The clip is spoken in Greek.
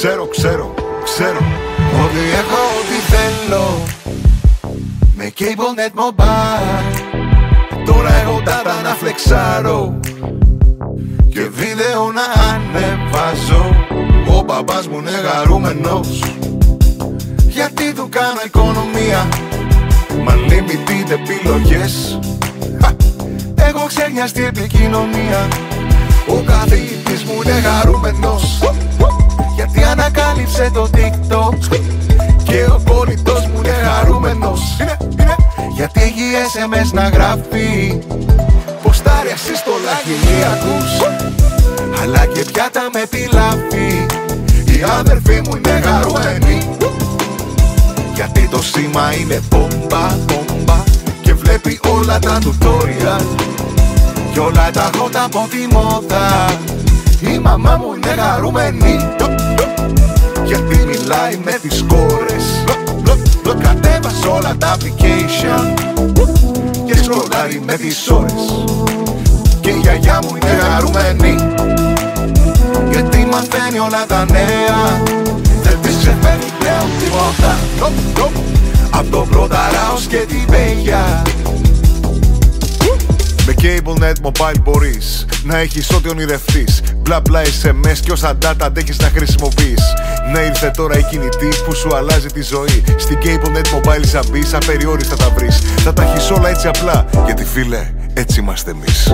ξέρω ότι έχω ό,τι θέλω με CableNet Mobile. Τώρα έχω data να φλεξάρω και βίντεο να ανεβάζω. Ο μπαμπάς μου είναι χαρούμενος γιατί του κάνω οικονομία. Μα limited επιλογές, έχω ξένιαστη επικοινωνία. Ο καθηγητής μου είναι χαρούμενος γιατί ανακάλυψε το TikTok. Και ο κολλητός μου είναι χαρούμενος γιατί έχει SMS να γράφει. Ποστάρει ασύστολα χιλιακούς αλλά και πιάτα με πιλάφι. Οι αδερφοί μου είναι χαρούμενοι γιατί το σήμα είναι μπόμπα και βλέπει όλα τα tutorial κι όλα τα hot από τη μόδα. Η μαμά μου είναι χαρούμενη γιατί μιλάει με τις κόρες. Κατέβασε όλα τα application και σκρολάρει με τις ώρες. Και η γιαγιά μου είναι χαρούμενη γιατί μαθαίνει όλα τα νέα. Δεν της ξεφεύγει πλέον τίποτα απ' το Πρωταράος και την Πέγια. Με CableNet Mobile μπορείς να έχεις ό,τι ονειρευτείς. Μπλα μπλα SMS και όσα data αντέχεις να χρησιμοποιείς. Ναι, ήρθε τώρα η κινητή που σου αλλάζει τη ζωή. Στην CableNet Mobile θα μπεις, απεριόριστα τα βρεις. Θα τα έχεις όλα έτσι απλά, γιατί φίλε, έτσι είμαστε εμείς.